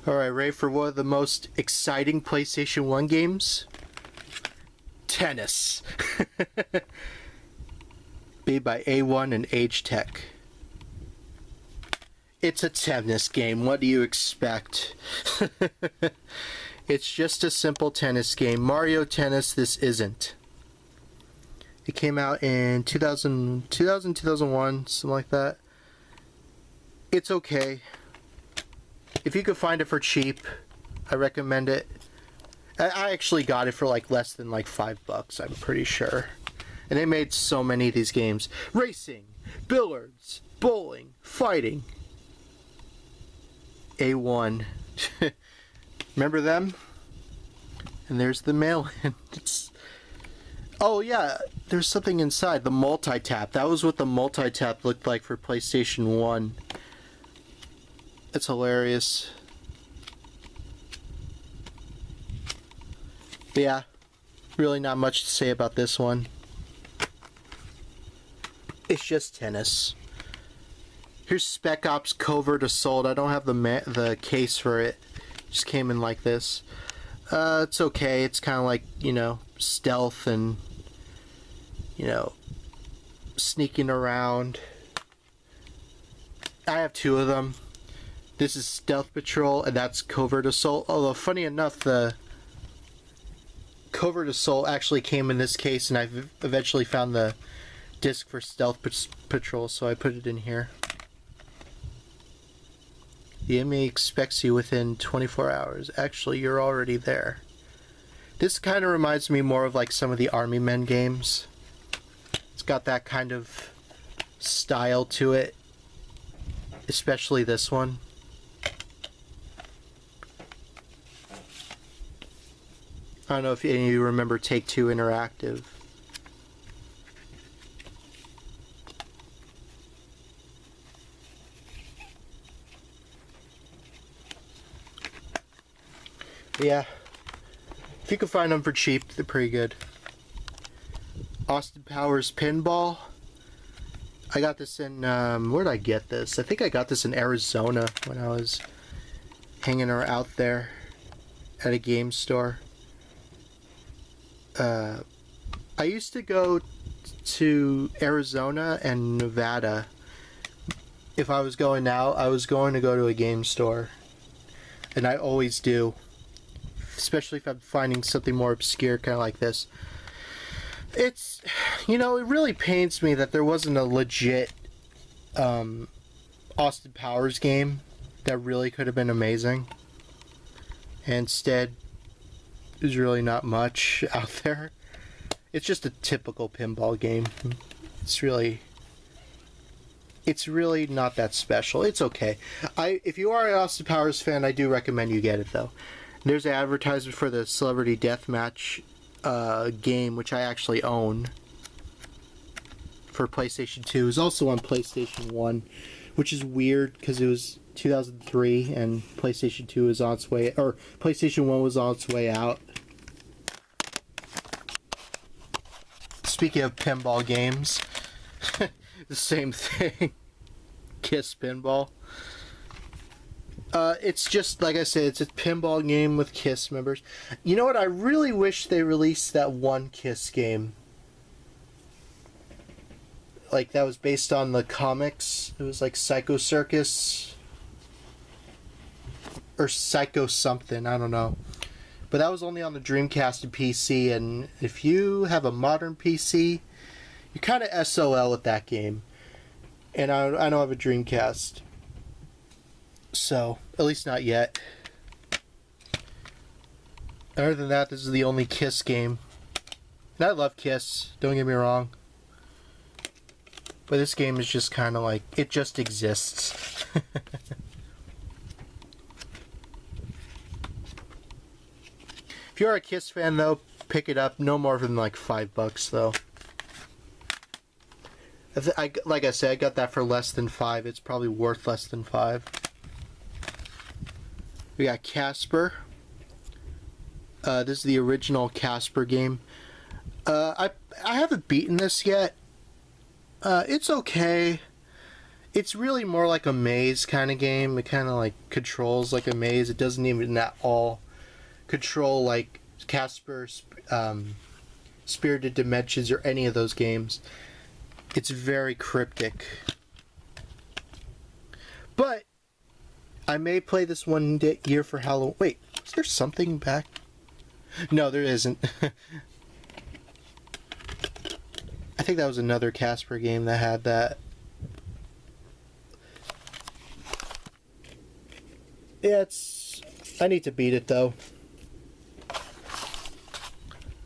Alright, ready for one of the most exciting PlayStation 1 games? Tennis. Made by A1 and Age Tech. It's a tennis game. What do you expect? It's just a simple tennis game. Mario Tennis, this isn't. It came out in 2001, something like that. It's okay. If you could find it for cheap, I recommend it. I actually got it for like less than like $5, I'm pretty sure. And they made so many of these games. Racing, billiards, bowling, fighting. A1. Remember them? And there's the mail-in. Oh yeah, there's something inside. The multi-tap. That was what the multi-tap looked like for PlayStation 1. It's hilarious. But yeah, really not much to say about this one. It's just tennis. Here's Spec Ops Covert Assault. I don't have the case for it. Just came in like this. It's okay. It's kind of like, you know, stealth and, you know, sneaking around. I have two of them. This is Stealth Patrol, and that's Covert Assault. Although, funny enough, the Covert Assault actually came in this case, and I've eventually found the disc for Stealth Patrol, so I put it in here. The enemy expects you within 24 hours. Actually, you're already there. This kind of reminds me more of like some of the Army Men games. It's got that kind of style to it. Especially this one. I don't know if any of you remember Take-Two Interactive. Yeah, if you can find them for cheap, they're pretty good. Austin Powers Pinball. I got this in, where did I get this? I think I got this in Arizona when I was hanging out there at a game store. I used to go to Arizona and Nevada. If I was going out, I was going to go to a game store. And I always do. Especially if I'm finding something more obscure, kind of like this. It's, you know, it really pains me that there wasn't a legit Austin Powers game that really could have been amazing. And instead, there's really not much out there. It's just a typical pinball game. It's really not that special. It's okay. If you are an Austin Powers fan, I do recommend you get it though. There's an advertisement for the Celebrity Deathmatch game, which I actually own for PlayStation 2. It's also on PlayStation 1, which is weird because it was 2003 and PlayStation 2 is on its way, or PlayStation 1 was on its way out. Speaking of pinball games, the same thing. Kiss Pinball. It's just, like I said, it's a pinball game with Kiss members. You know what? I really wish they released that one Kiss game. Like, that was based on the comics. It was like Psycho Circus. Or Psycho something, I don't know. But that was only on the Dreamcast and PC, and if you have a modern PC, you're kind of SOL with that game. And I don't have a Dreamcast. So, at least not yet. Other than that, this is the only Kiss game. And I love Kiss, don't get me wrong. But this game is just kind of like, it just exists. If you're a Kiss fan though, pick it up. No more than like $5 though. Like I said, I got that for less than $5. It's probably worth less than $5. We got Casper. This is the original Casper game. I haven't beaten this yet. It's okay. It's really more like a maze kind of game. It kind of like controls like a maze. It doesn't even at all control like Casper's Spirited Dimensions or any of those games. It's very cryptic. But I may play this one year for Halloween. Wait, is there something back? No, there isn't. I think that was another Casper game that had that. Yeah, I need to beat it though.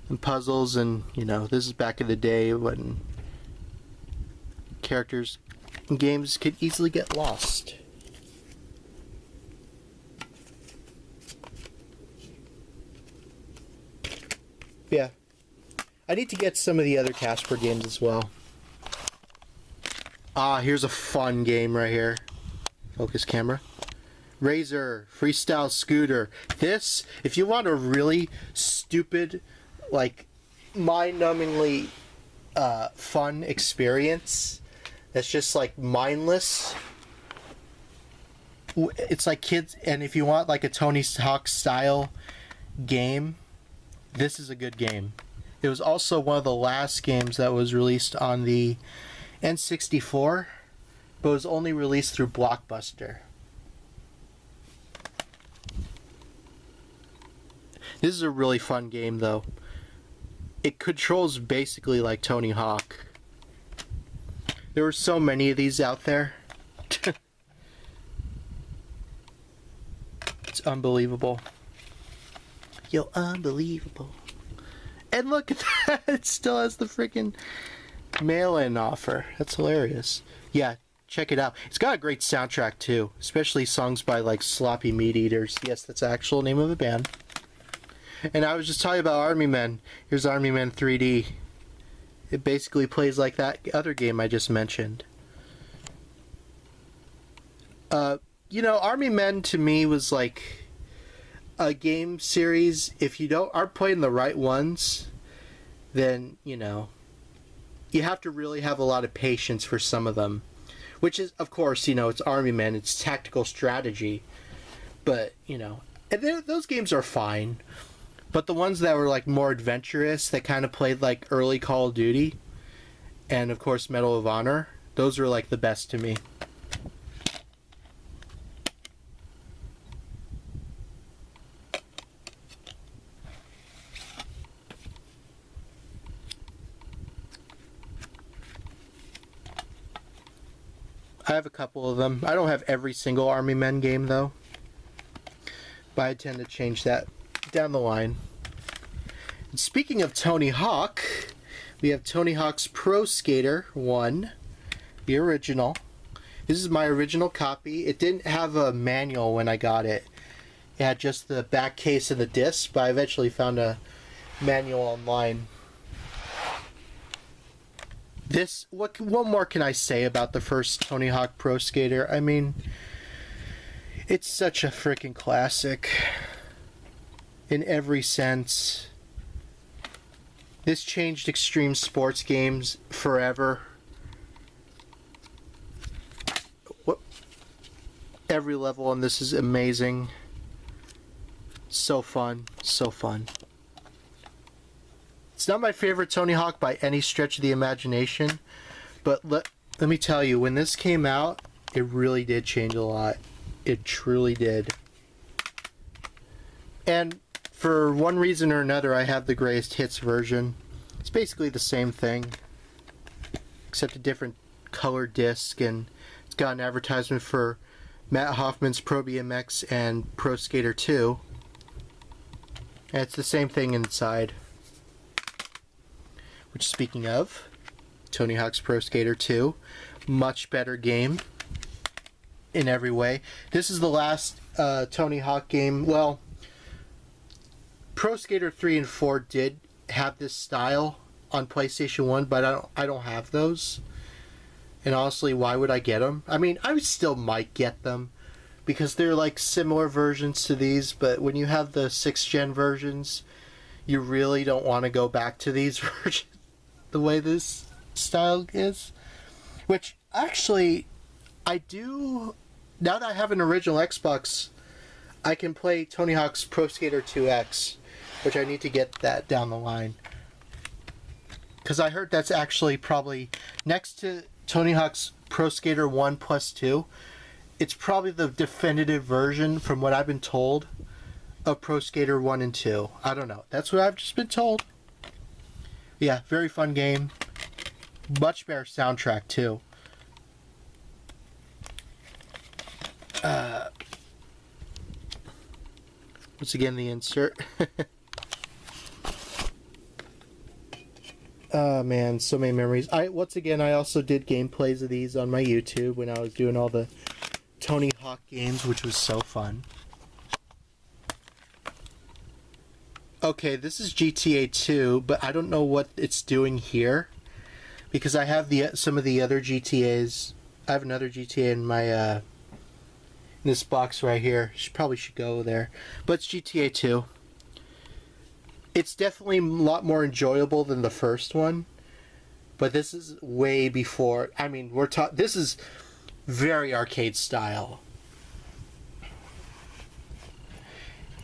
And puzzles, and you know, this is back in the day when characters in games could easily get lost. Yeah. I need to get some of the other Casper games as well. Ah, here's a fun game right here. Focus camera. Razor Freestyle Scooter. This, if you want a really stupid, like, mind-numbingly fun experience that's just like mindless, it's like kids. And if you want like a Tony Hawk style game, this is a good game. It was also one of the last games that was released on the N64, but was only released through Blockbuster. This is a really fun game though. It controls basically like Tony Hawk. There were so many of these out there. It's unbelievable. Yo, unbelievable. And look at that, it still has the freaking mail-in offer. That's hilarious. Yeah, check it out. It's got a great soundtrack too, especially songs by like Sloppy Meat Eaters. Yes, that's the actual name of a band. And I was just talking about Army Men. Here's Army Men 3D. It basically plays like that other game I just mentioned. You know, Army Men to me was like a game series. If you aren't playing the right ones, then, you know, you have to really have a lot of patience for some of them. Which is, of course, you know, it's Army Men, it's tactical strategy. But, you know, and those games are fine. But the ones that were like more adventurous, that kind of played like early Call of Duty, and of course Medal of Honor, those were like the best to me. I have a couple of them. I don't have every single Army Men game though, but I tend to change that down the line. And speaking of Tony Hawk, we have Tony Hawk's Pro Skater 1, the original. This is my original copy. It didn't have a manual when I got it. It had just the back case and the disc, but I eventually found a manual online. What more can I say about the first Tony Hawk Pro Skater? I mean, it's such a freaking classic. In every sense. This changed extreme sports games forever. Every level on this is amazing. So fun. So fun. It's not my favorite Tony Hawk by any stretch of the imagination, but let me tell you, when this came out, it really did change a lot. It truly did. And for one reason or another, I have the Greatest Hits version. It's basically the same thing, except a different color disc, and it's got an advertisement for Matt Hoffman's Pro BMX and Pro Skater 2. And it's the same thing inside. Which, speaking of, Tony Hawk's Pro Skater 2, much better game in every way. This is the last Tony Hawk game. Well, Pro Skater 3 and 4 did have this style on PlayStation 1, but I don't have those. And honestly, why would I get them? I mean, I still might get them because they're like similar versions to these, but when you have the 6th gen versions, you really don't want to go back to these versions the way this style is. Which, actually, I do, now that I have an original Xbox, I can play Tony Hawk's Pro Skater 2X, which I need to get that down the line. Because I heard that's actually probably, next to Tony Hawk's Pro Skater 1 plus 2, it's probably the definitive version, from what I've been told, of Pro Skater 1 and 2. I don't know. That's what I've just been told. Yeah, very fun game. Much better soundtrack, too. Once again, the insert. Oh man, so many memories. Once again, I also did gameplays of these on my YouTube when I was doing all the Tony Hawk games, which was so fun. Okay, this is GTA 2, but I don't know what it's doing here, because I have some of the other GTAs. I have another GTA in my in this box right here. Probably should go there, but it's GTA 2. It's definitely a lot more enjoyable than the first one, but this is way before. I mean, this is very arcade style.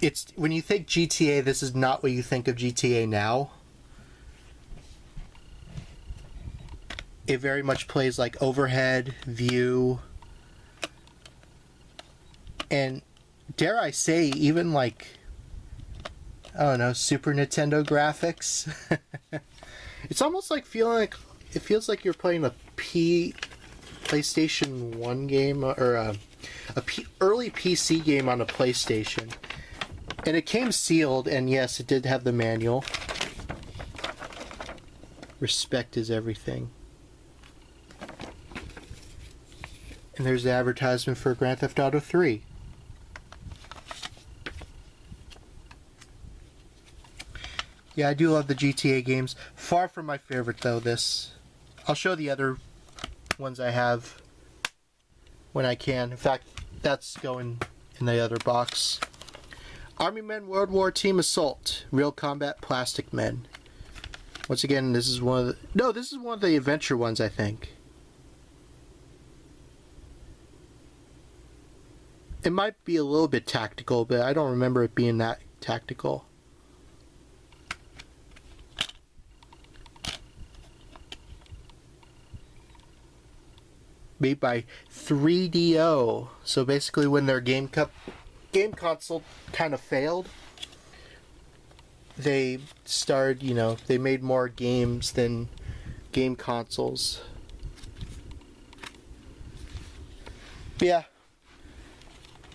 It's when you think GTA, this is not what you think of GTA now. It very much plays like overhead view, and dare I say, even like, I don't know, Super Nintendo graphics. It's almost like it feels like you're playing a PlayStation 1 game, or early PC game on a PlayStation. And it came sealed, and yes, it did have the manual. Respect is everything. And there's the advertisement for Grand Theft Auto 3. Yeah, I do love the GTA games. Far from my favorite, though, this. I'll show the other ones I have when I can. In fact, that's going in the other box. Army Men World War Team Assault. Real Combat Plastic Men. Once again, this is one of the... No, this is one of the adventure ones, I think. It might be a little bit tactical, but I don't remember it being that tactical. Made by 3DO. So basically when their game console kind of failed, they started, they made more games than game consoles. But yeah,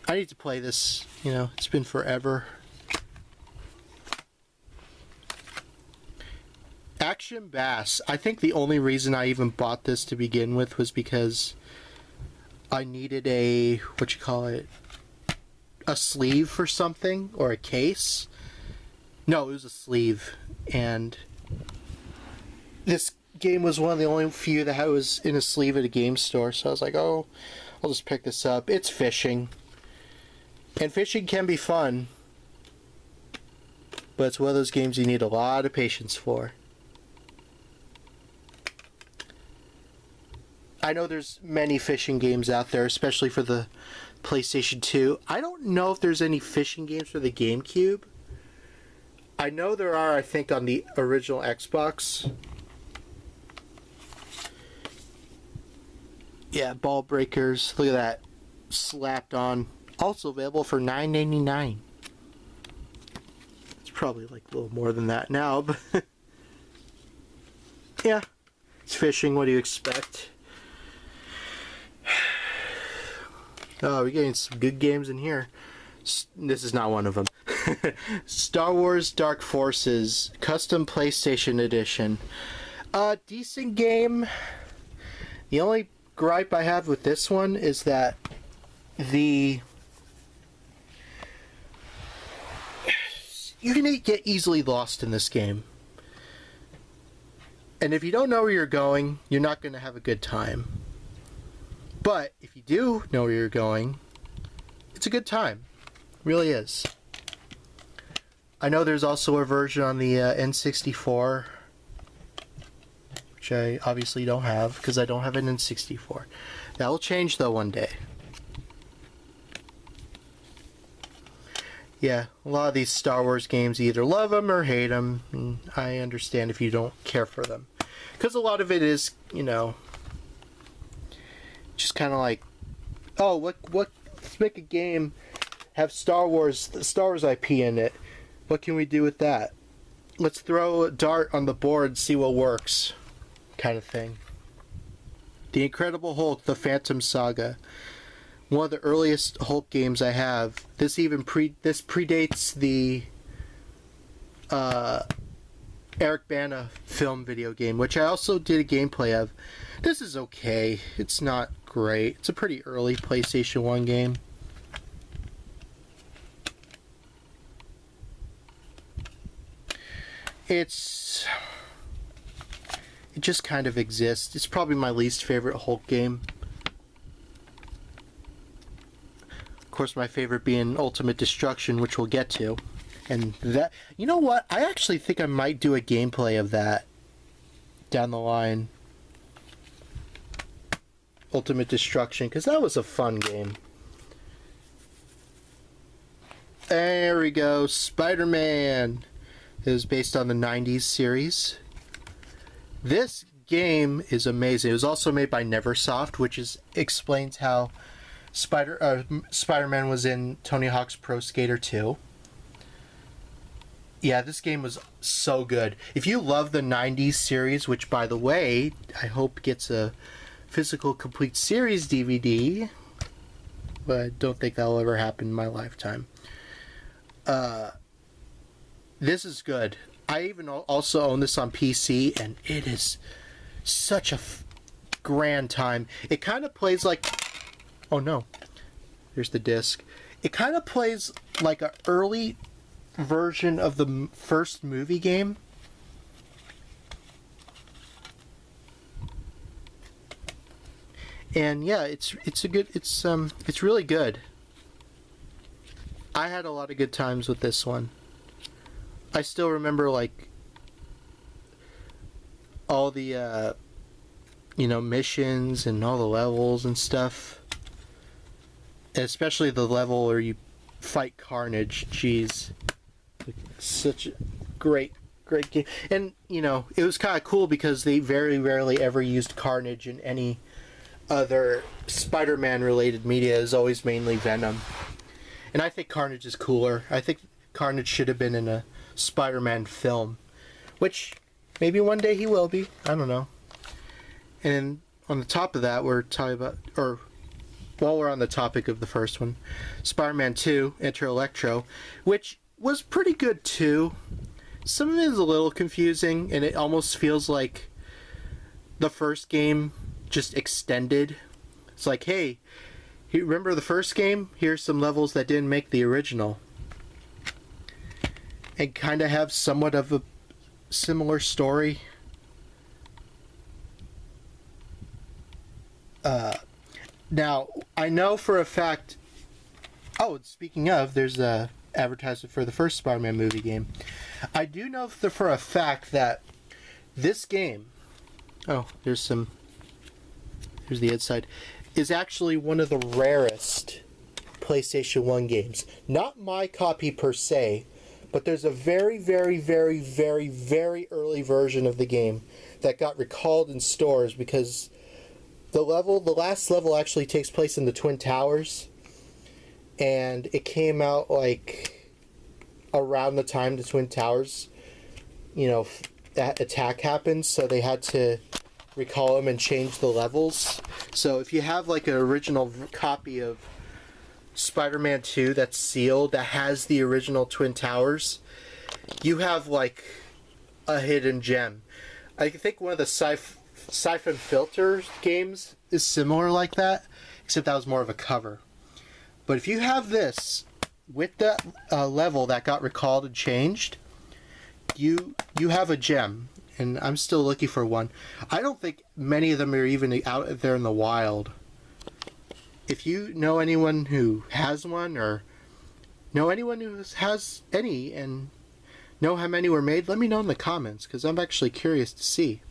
I need to play this, it's been forever. Action Bass. I think the only reason I even bought this to begin with was because I needed a sleeve for something, or a case. No, it was a sleeve, and this game was one of the only few that was in a sleeve at a game store, so I was like, oh, I'll just pick this up. It's fishing, and fishing can be fun, but it's one of those games you need a lot of patience for. I know there's many fishing games out there, especially for the PlayStation 2. I don't know if there's any fishing games for the GameCube. I know there are, I think, on the original Xbox. Yeah, Ball Breakers. Look at that. Slapped on. Also available for $9.99. It's probably like a little more than that now, but... yeah. It's fishing. What do you expect? Oh, we're getting some good games in here. This is not one of them. Star Wars Dark Forces Custom PlayStation Edition. Decent game. The only gripe I have with this one is that you can get easily lost in this game. And if you don't know where you're going, you're not going to have a good time. But if you do know where you're going, it's a good time. It really is. I know there's also a version on the N64, which I obviously don't have because I don't have an N64. That will change though one day. Yeah, a lot of these Star Wars games, you either love them or hate them. And I understand if you don't care for them. Because a lot of it is, you know, just kind of like, oh, let's make a game, have the Star Wars IP in it. What can we do with that? Let's throw a dart on the board, see what works, kind of thing. The Incredible Hulk, The Phantom Saga. One of the earliest Hulk games I have. This predates the Eric Bana film video game, which I also did a gameplay of. This is okay. It's not great. It's a pretty early PlayStation 1 game. It just kind of exists. It's probably my least favorite Hulk game. Of course, my favorite being Ultimate Destruction, which we'll get to. And that, you know what? I actually think I might do a gameplay of that down the line. Ultimate Destruction, because that was a fun game. There we go, Spider-Man. It was based on the 90s series. This game is amazing. It was also made by Neversoft, which explains how Spider-Man was in Tony Hawk's Pro Skater 2. Yeah, this game was so good. If you love the 90s series, which, by the way, I hope gets a physical complete series DVD, but I don't think that'll ever happen in my lifetime. This is good. I even also own this on PC, and it is such a grand time. It kind of plays like... Oh no. Here's the disc. It kind of plays like an early version of the first movie game. And yeah, it's really good. I had a lot of good times with this one. I still remember, like, all the you know, missions and all the levels and stuff. Especially the level where you fight Carnage. Jeez. Such a great game. And, you know, it was kind of cool because they very rarely ever used Carnage in any other Spider-Man related media. Is always mainly Venom. And I think Carnage is cooler. I think Carnage should have been in a Spider-Man film. Which, maybe one day he will be. I don't know. And on the top of that, we're talking about... Or, while we're on the topic of the first one, Spider-Man 2, Enter Electro, which was pretty good too. Some of it is a little confusing, and it almost feels like the first game just extended. It's like, hey, you remember the first game? Here's some levels that didn't make the original. And kind of have somewhat of a similar story. Now, I know for a fact... Oh, speaking of, there's a advertisement for the first Spider-Man movie game. I do know for a fact that this game... Oh, here's the inside. Is actually one of the rarest PlayStation 1 games. Not my copy per se, but there's a very, very, very, very, very early version of the game that got recalled in stores because... The last level actually takes place in the Twin Towers, and it came out like around the time the Twin Towers, you know, that attack happened, so they had to recall them and change the levels. So if you have like an original copy of Spider-Man 2 that's sealed, that has the original Twin Towers, you have like a hidden gem. I think one of the Siphon Filter games is similar like that, except that was more of a cover. But if you have this with that level that got recalled and changed, you have a gem, and I'm still looking for one. I don't think many of them are even out there in the wild. If you know anyone who has one, or know anyone who has any, and know how many were made, let me know in the comments, because I'm actually curious to see.